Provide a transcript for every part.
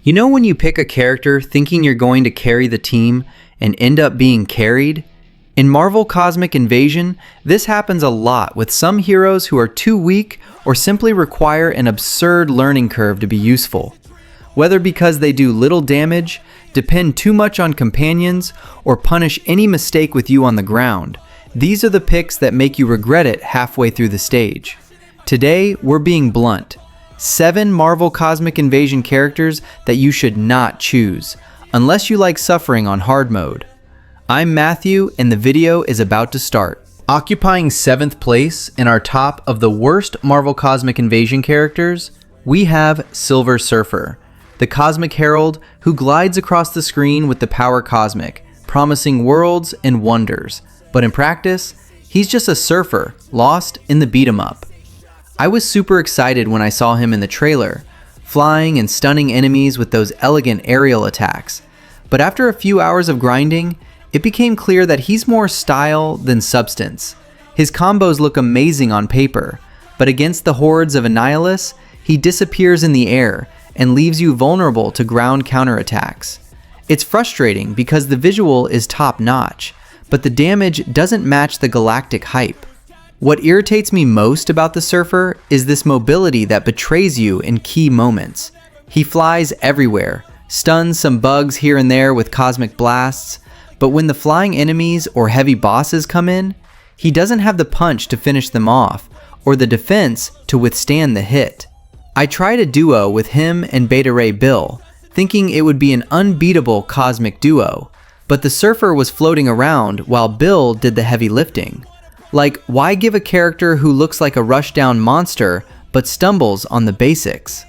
You know when you pick a character thinking you're going to carry the team and end up being carried? In Marvel Cosmic Invasion, this happens a lot with some heroes who are too weak or simply require an absurd learning curve to be useful. Whether because they do little damage, depend too much on companions, or punish any mistake with you on the ground, these are the picks that make you regret it halfway through the stage. Today, we're being blunt. 7 Marvel Cosmic Invasion characters that you should not choose, unless you like suffering on hard mode. I'm Matthew, and the video is about to start. Occupying 7th place in our top of the worst Marvel Cosmic Invasion characters, we have Silver Surfer, the Cosmic Herald who glides across the screen with the power cosmic, promising worlds and wonders. But in practice, he's just a surfer lost in the beat-em-up. I was super excited when I saw him in the trailer, flying and stunning enemies with those elegant aerial attacks. But after a few hours of grinding, it became clear that he's more style than substance. His combos look amazing on paper, but against the hordes of Annihilus, he disappears in the air and leaves you vulnerable to ground counterattacks. It's frustrating because the visual is top-notch, but the damage doesn't match the galactic hype. What irritates me most about the Surfer is this mobility that betrays you in key moments. He flies everywhere, stuns some bugs here and there with cosmic blasts, but when the flying enemies or heavy bosses come in, he doesn't have the punch to finish them off, or the defense to withstand the hit. I tried a duo with him and Beta Ray Bill, thinking it would be an unbeatable cosmic duo, but the Surfer was floating around while Bill did the heavy lifting. Like, why give a character who looks like a rushdown monster but stumbles on the basics?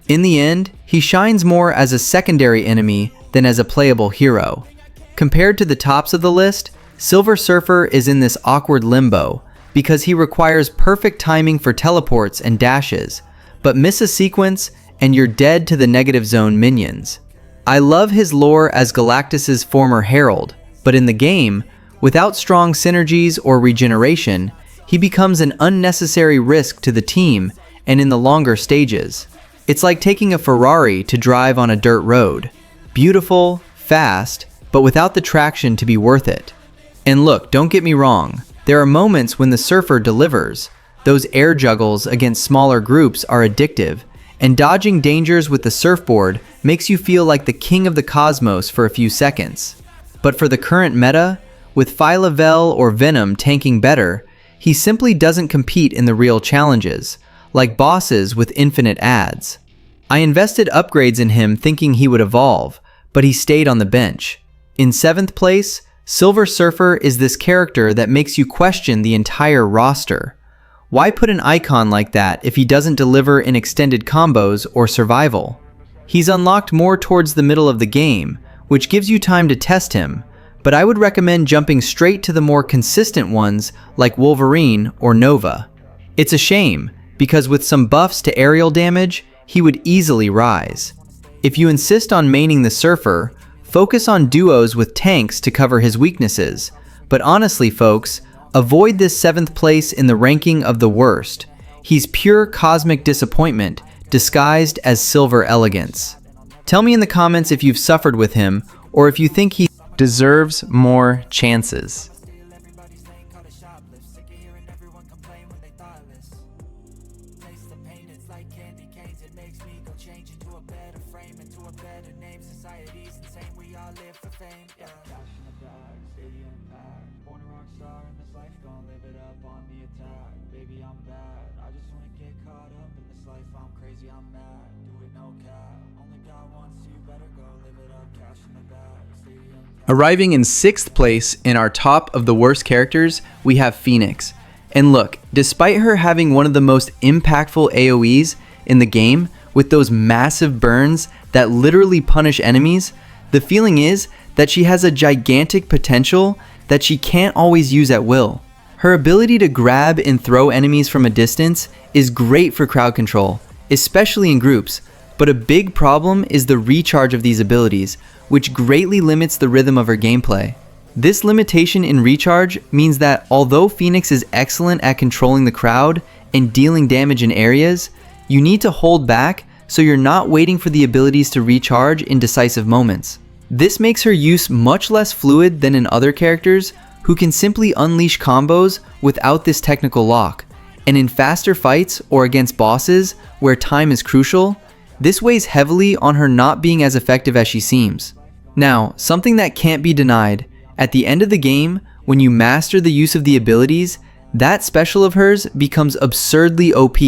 In the end, he shines more as a secondary enemy than as a playable hero. Compared to the tops of the list, Silver Surfer is in this awkward limbo because he requires perfect timing for teleports and dashes, but miss a sequence and you're dead to the negative zone minions. I love his lore as Galactus's former herald, but in the game, without strong synergies or regeneration, he becomes an unnecessary risk to the team and in the longer stages. It's like taking a Ferrari to drive on a dirt road. Beautiful, fast, but without the traction to be worth it. And look, don't get me wrong, there are moments when the Surfer delivers. Those air juggles against smaller groups are addictive, and dodging dangers with the surfboard makes you feel like the king of the cosmos for a few seconds. But for the current meta, with Phyla-Vell or Venom tanking better, he simply doesn't compete in the real challenges, like bosses with infinite adds. I invested upgrades in him thinking he would evolve, but he stayed on the bench. In 7th place, Silver Surfer is this character that makes you question the entire roster. Why put an icon like that if he doesn't deliver in extended combos or survival? He's unlocked more towards the middle of the game, which gives you time to test him, but I would recommend jumping straight to the more consistent ones like Wolverine or Nova. It's a shame, because with some buffs to aerial damage, he would easily rise. If you insist on maining the Surfer, focus on duos with tanks to cover his weaknesses, but honestly folks, avoid this 7th place in the ranking of the worst. He's pure cosmic disappointment, disguised as silver elegance. Tell me in the comments if you've suffered with him, or if you think he deserves more chances. Arriving in 6th place in our top of the worst characters, we have Phoenix. And look, despite her having one of the most impactful AoEs in the game, with those massive burns that literally punish enemies, the feeling is that she has a gigantic potential that she can't always use at will. Her ability to grab and throw enemies from a distance is great for crowd control, especially in groups, but a big problem is the recharge of these abilities, which greatly limits the rhythm of her gameplay. This limitation in recharge means that although Phoenix is excellent at controlling the crowd and dealing damage in areas, you need to hold back so you're not waiting for the abilities to recharge in decisive moments. This makes her use much less fluid than in other characters who can simply unleash combos without this technical lock. And in faster fights or against bosses where time is crucial, this weighs heavily on her not being as effective as she seems. Now, something that can't be denied, at the end of the game, when you master the use of the abilities, that special of hers becomes absurdly OP,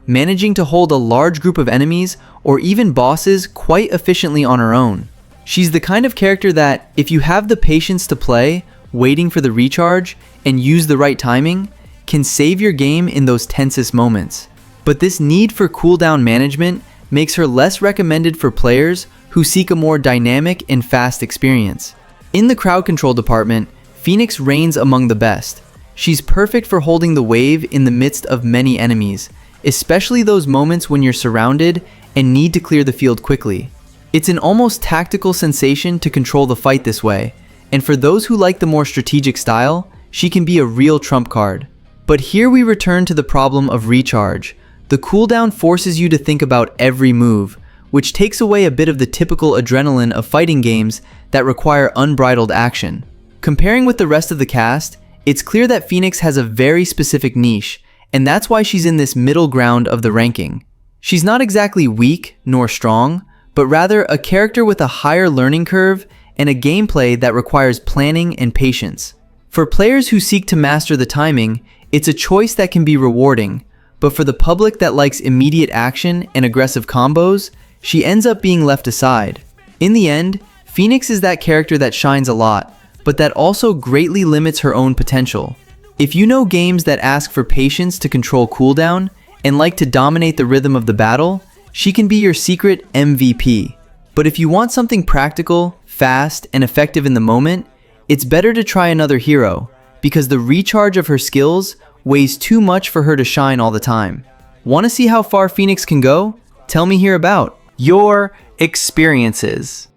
managing to hold a large group of enemies or even bosses quite efficiently on her own. She's the kind of character that, if you have the patience to play, waiting for the recharge, and use the right timing, can save your game in those tensest moments. But this need for cooldown management makes her less recommended for players who seek a more dynamic and fast experience. In the crowd control department, Phoenix reigns among the best. She's perfect for holding the wave in the midst of many enemies, especially those moments when you're surrounded and need to clear the field quickly. It's an almost tactical sensation to control the fight this way, and for those who like the more strategic style, she can be a real trump card. But here we return to the problem of recharge. The cooldown forces you to think about every move, which takes away a bit of the typical adrenaline of fighting games that require unbridled action. Comparing with the rest of the cast, it's clear that Phoenix has a very specific niche, and that's why she's in this middle ground of the ranking. She's not exactly weak nor strong, but rather a character with a higher learning curve and a gameplay that requires planning and patience. For players who seek to master the timing, it's a choice that can be rewarding, but for the public that likes immediate action and aggressive combos, she ends up being left aside. In the end, Phoenix is that character that shines a lot, but that also greatly limits her own potential. If you know games that ask for patience to control cooldown and like to dominate the rhythm of the battle, she can be your secret MVP. But if you want something practical, fast, and effective in the moment, it's better to try another hero, because the recharge of her skills weighs too much for her to shine all the time. Want to see how far Phoenix can go? Tell me here about your experiences.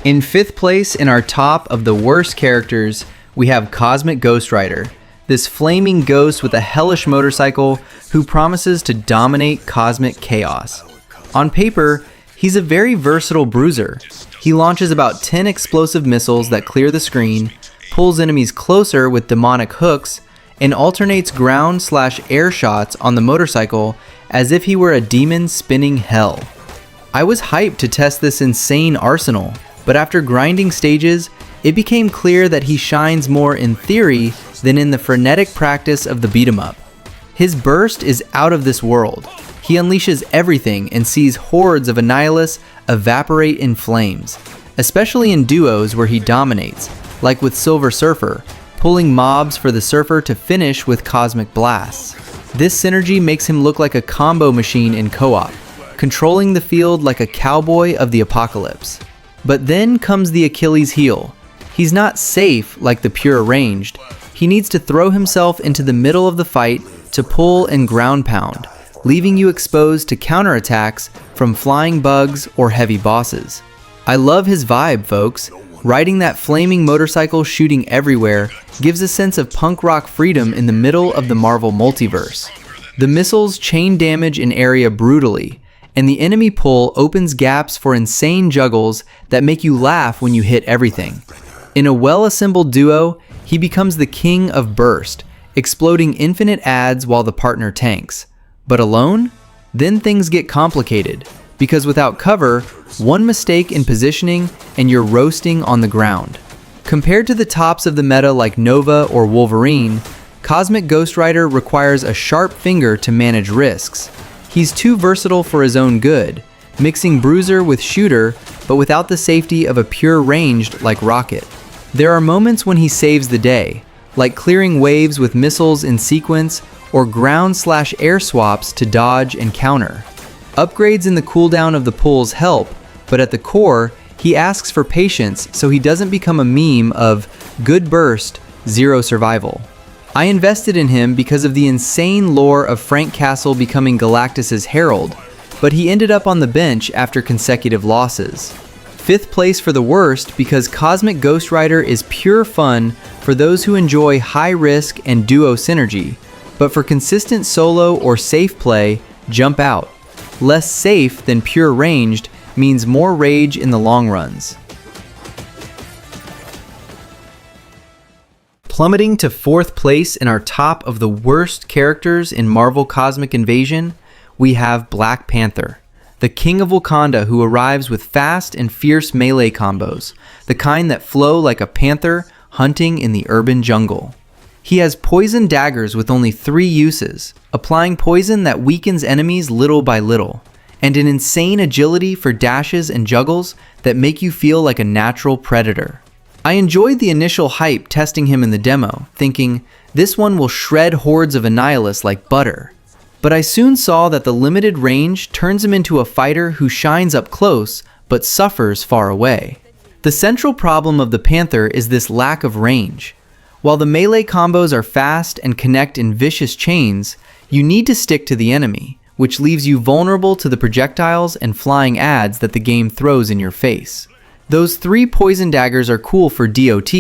In 5th place in our top of the worst characters, we have Cosmic Ghost Rider, this flaming ghost with a hellish motorcycle who promises to dominate cosmic chaos. On paper, he's a very versatile bruiser. He launches about 10 explosive missiles that clear the screen, pulls enemies closer with demonic hooks, and alternates ground/air shots on the motorcycle as if he were a demon spinning hell. I was hyped to test this insane arsenal, but after grinding stages, it became clear that he shines more in theory than in the frenetic practice of the beat-em-up. His burst is out of this world. He unleashes everything and sees hordes of Annihilus evaporate in flames, especially in duos where he dominates, like with Silver Surfer, pulling mobs for the Surfer to finish with cosmic blasts. This synergy makes him look like a combo machine in co-op, controlling the field like a cowboy of the apocalypse. But then comes the Achilles heel. He's not safe like the pure ranged. He needs to throw himself into the middle of the fight to pull and ground pound, leaving you exposed to counterattacks from flying bugs or heavy bosses. I love his vibe, folks. Riding that flaming motorcycle shooting everywhere gives a sense of punk rock freedom in the middle of the Marvel multiverse. The missiles chain damage an area brutally, and the enemy pull opens gaps for insane juggles that make you laugh when you hit everything. In a well-assembled duo, he becomes the king of burst, exploding infinite adds while the partner tanks. But alone? Then things get complicated, because without cover, one mistake in positioning and you're roasting on the ground. Compared to the tops of the meta like Nova or Wolverine, Cosmic Ghost Rider requires a sharp finger to manage risks. He's too versatile for his own good, mixing bruiser with shooter, but without the safety of a pure ranged like Rocket. There are moments when he saves the day, like clearing waves with missiles in sequence or ground/air swaps to dodge and counter. Upgrades in the cooldown of the pulls help, but at the core, he asks for patience so he doesn't become a meme of good burst, zero survival. I invested in him because of the insane lore of Frank Castle becoming Galactus's herald, but he ended up on the bench after consecutive losses. 5th place for the worst because Cosmic Ghost Rider is pure fun for those who enjoy high risk and duo synergy, but for consistent solo or safe play, jump out. Less safe than pure ranged means more rage in the long runs. Plummeting to 4th place in our top of the worst characters in Marvel Cosmic Invasion, we have Black Panther, the king of Wakanda who arrives with fast and fierce melee combos, the kind that flow like a panther hunting in the urban jungle. He has poison daggers with only 3 uses, applying poison that weakens enemies little by little, and an insane agility for dashes and juggles that make you feel like a natural predator. I enjoyed the initial hype testing him in the demo, thinking, this one will shred hordes of Annihilus like butter. But I soon saw that the limited range turns him into a fighter who shines up close, but suffers far away. The central problem of the Panther is this lack of range. While the melee combos are fast and connect in vicious chains, you need to stick to the enemy, which leaves you vulnerable to the projectiles and flying adds that the game throws in your face. Those 3 poison daggers are cool for DOT,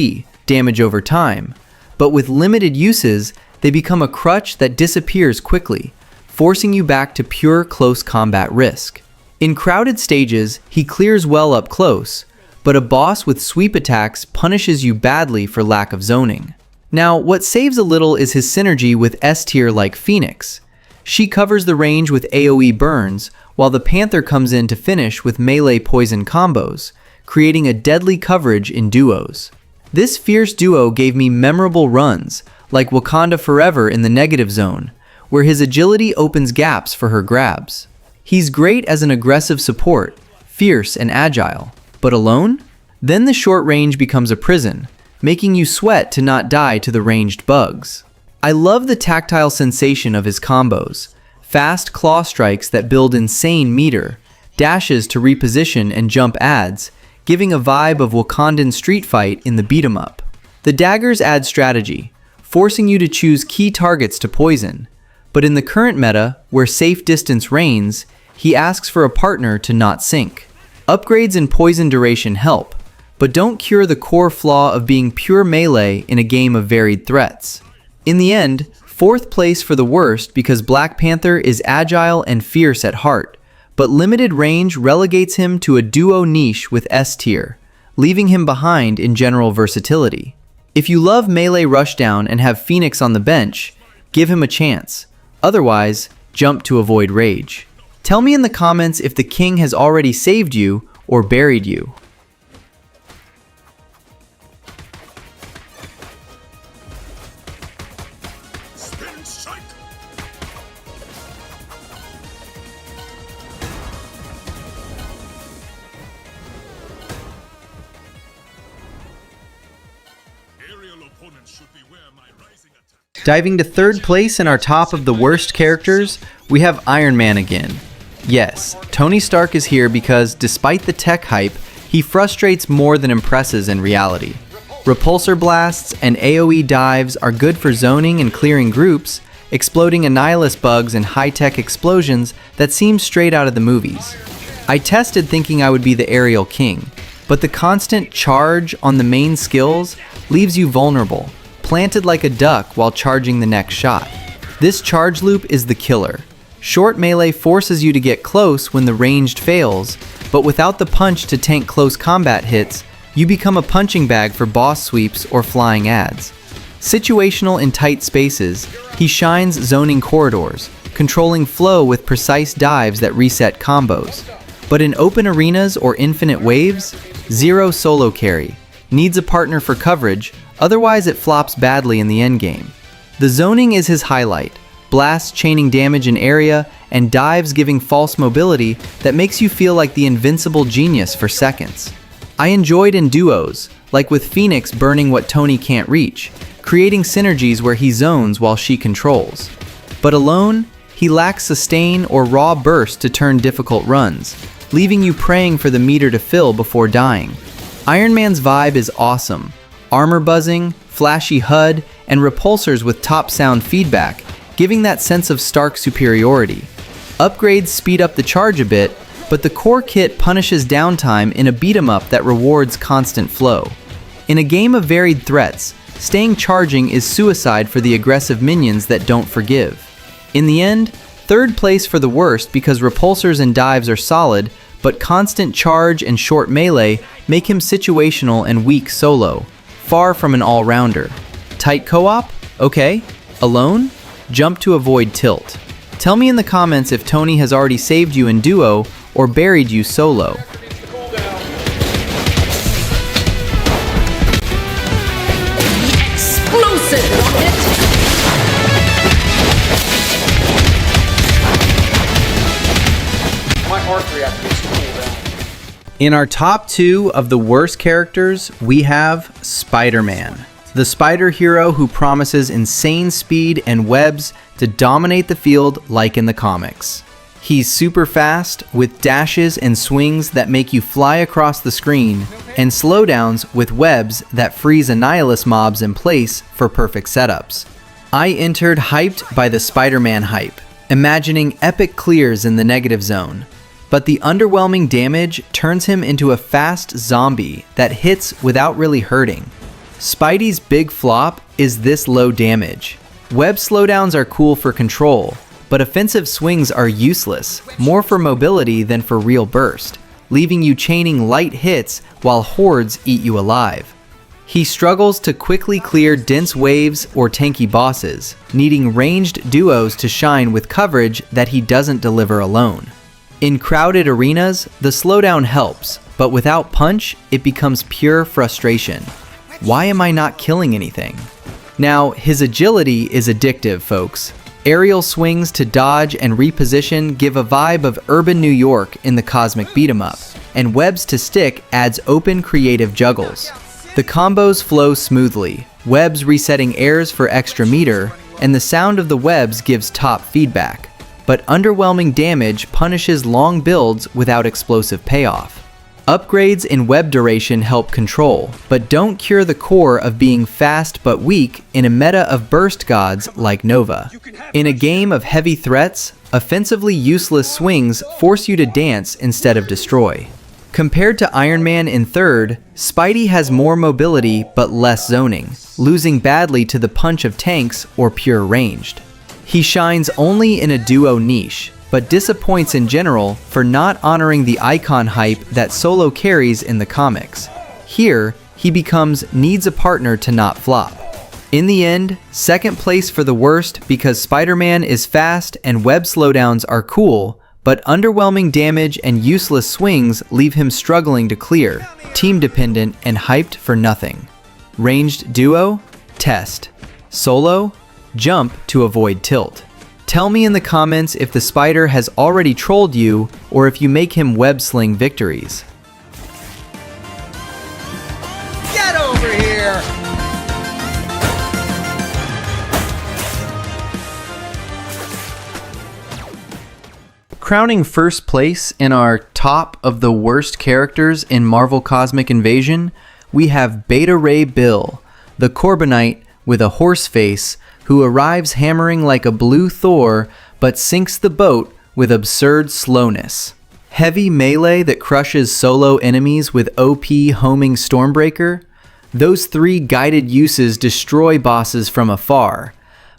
damage over time, but with limited uses, they become a crutch that disappears quickly, forcing you back to pure close combat risk. In crowded stages, he clears well up close, but a boss with sweep attacks punishes you badly for lack of zoning. Now, what saves a little is his synergy with S tier like Phoenix. She covers the range with AoE burns, while the Panther comes in to finish with melee poison combos, creating a deadly coverage in duos. This fierce duo gave me memorable runs, like Wakanda Forever in the negative zone, where his agility opens gaps for her grabs. He's great as an aggressive support, fierce and agile, but alone? Then the short range becomes a prison, making you sweat to not die to the ranged bugs. I love the tactile sensation of his combos, fast claw strikes that build insane meter, dashes to reposition and jump adds, giving a vibe of Wakandan street fight in the beat-em-up. The daggers add strategy, forcing you to choose key targets to poison, but in the current meta, where safe distance reigns, he asks for a partner to not sink. Upgrades in poison duration help, but don't cure the core flaw of being pure melee in a game of varied threats. In the end, 4th place for the worst because Black Panther is agile and fierce at heart, but limited range relegates him to a duo niche with S tier, leaving him behind in general versatility. If you love melee rushdown and have Phoenix on the bench, give him a chance. Otherwise, jump to avoid rage. Tell me in the comments if the king has already saved you or buried you. Diving to 3rd place in our top of the worst characters, we have Iron Man again. Yes, Tony Stark is here because, despite the tech hype, he frustrates more than impresses in reality. Repulsor blasts and AoE dives are good for zoning and clearing groups, exploding Annihilus bugs and high-tech explosions that seem straight out of the movies. I tested thinking I would be the aerial king, but the constant charge on the main skills leaves you vulnerable, planted like a duck while charging the next shot. This charge loop is the killer. Short melee forces you to get close when the ranged fails, but without the punch to tank close combat hits, you become a punching bag for boss sweeps or flying adds. Situational in tight spaces, he shines zoning corridors, controlling flow with precise dives that reset combos. But in open arenas or infinite waves, zero solo carry, needs a partner for coverage, otherwise it flops badly in the endgame. The zoning is his highlight, blasts chaining damage in area and dives giving false mobility that makes you feel like the invincible genius for seconds. I enjoyed in duos, like with Phoenix burning what Tony can't reach, creating synergies where he zones while she controls. But alone, he lacks sustain or raw burst to turn difficult runs, leaving you praying for the meter to fill before dying. Iron Man's vibe is awesome. Armor buzzing, flashy HUD, and repulsors with top sound feedback, giving that sense of stark superiority. Upgrades speed up the charge a bit, but the core kit punishes downtime in a beat-em-up that rewards constant flow. In a game of varied threats, staying charging is suicide for the aggressive minions that don't forgive. In the end, third place for the worst because repulsors and dives are solid, but constant charge and short melee make him situational and weak solo, far from an all-rounder. Tight co-op? Okay. Alone? Jump to avoid tilt. Tell me in the comments if Tony has already saved you in duo or buried you solo. Explosive rocket! My heart reactor is cool down. In our top 2 of the worst characters, we have Spider-Man, the spider hero who promises insane speed and webs to dominate the field like in the comics. He's super fast, with dashes and swings that make you fly across the screen, and slowdowns with webs that freeze Annihilus mobs in place for perfect setups. I entered hyped by the Spider-Man hype, imagining epic clears in the negative zone. But the underwhelming damage turns him into a fast zombie that hits without really hurting. Spidey's big flop is this low damage. Web slowdowns are cool for control, but offensive swings are useless, more for mobility than for real burst, leaving you chaining light hits while hordes eat you alive. He struggles to quickly clear dense waves or tanky bosses, needing ranged duos to shine with coverage that he doesn't deliver alone. In crowded arenas, the slowdown helps, but without punch, it becomes pure frustration. Why am I not killing anything? Now, his agility is addictive, folks. Aerial swings to dodge and reposition give a vibe of urban New York in the cosmic beat-em-up, and webs to stick adds open creative juggles. The combos flow smoothly, webs resetting airs for extra meter, and the sound of the webs gives top feedback. But underwhelming damage punishes long builds without explosive payoff. Upgrades in web duration help control, but don't cure the core of being fast but weak in a meta of burst gods like Nova. In a game of heavy threats, offensively useless swings force you to dance instead of destroy. Compared to Iron Man in third, Spidey has more mobility but less zoning, losing badly to the punch of tanks or pure ranged. He shines only in a duo niche, but disappoints in general for not honoring the icon hype that solo carries in the comics. Here, he becomes needs a partner to not flop. In the end, second place for the worst because Spider-Man is fast and web slowdowns are cool, but underwhelming damage and useless swings leave him struggling to clear, team dependent and hyped for nothing. Ranged duo? Test. Solo? Jump to avoid tilt. Tell me in the comments if the spider has already trolled you or if you make him web sling victories. Get over here! Crowning first place in our top of the worst characters in Marvel Cosmic Invasion, we have Beta Ray Bill, the Corbinite with a horse face who arrives hammering like a blue Thor but sinks the boat with absurd slowness. Heavy melee that crushes solo enemies with OP homing Stormbreaker? Those 3 guided uses destroy bosses from afar,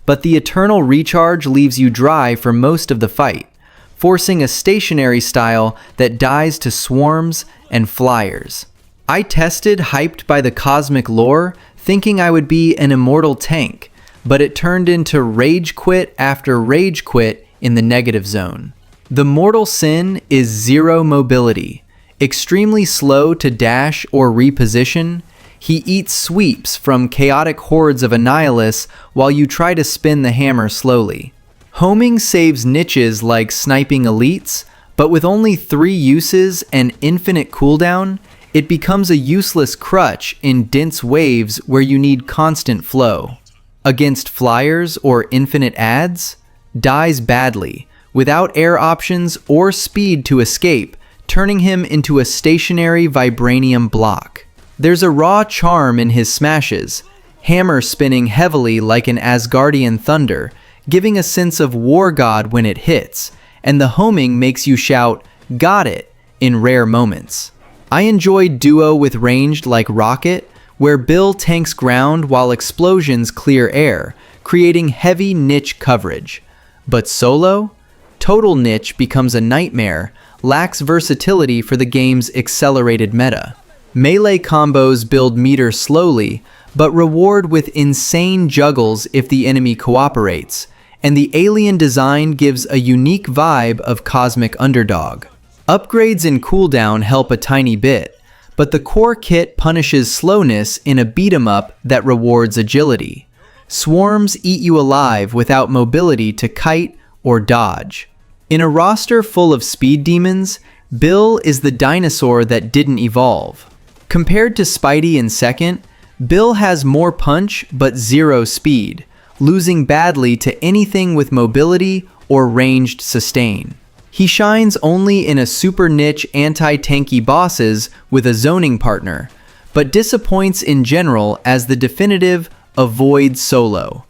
but the eternal recharge leaves you dry for most of the fight, forcing a stationary style that dies to swarms and flyers. I tested hyped by the cosmic lore, thinking I would be an immortal tank, but it turned into rage quit after rage quit in the negative zone. The mortal sin is zero mobility, extremely slow to dash or reposition. He eats sweeps from chaotic hordes of Annihilus while you try to spin the hammer slowly. Homing saves niches like sniping elites, but with only 3 uses and infinite cooldown, it becomes a useless crutch in dense waves where you need constant flow. Against flyers or infinite adds, dies badly, without air options or speed to escape, turning him into a stationary vibranium block. There's a raw charm in his smashes, hammer spinning heavily like an Asgardian thunder, giving a sense of war god when it hits, and the homing makes you shout, "Got it," in rare moments. I enjoy duo with ranged like Rocket, where Bill tanks ground while explosions clear air, creating heavy niche coverage. But solo? Total niche becomes a nightmare, lacks versatility for the game's accelerated meta. Melee combos build meter slowly, but reward with insane juggles if the enemy cooperates, and the alien design gives a unique vibe of cosmic underdog. Upgrades in cooldown help a tiny bit, but the core kit punishes slowness in a beat-em-up that rewards agility. Swarms eat you alive without mobility to kite or dodge. In a roster full of speed demons, Bill is the dinosaur that didn't evolve. Compared to Spidey in second, Bill has more punch but 0 speed, losing badly to anything with mobility or ranged sustain. He shines only in a super niche anti-tanky bosses with a zoning partner, but disappoints in general as the definitive avoid solo.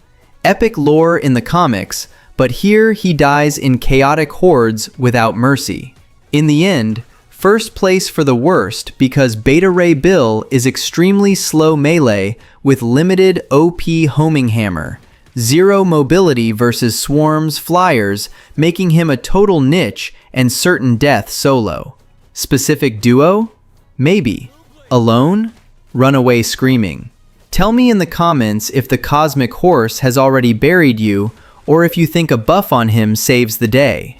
Epic lore in the comics, but here he dies in chaotic hordes without mercy. In the end, first place for the worst because Beta Ray Bill is extremely slow melee with limited OP homing hammer, 0 mobility versus swarms flyers, making him a total niche and certain death solo. Specific duo? Maybe. Alone? Run away screaming. Tell me in the comments if the cosmic horse has already buried you or if you think a buff on him saves the day.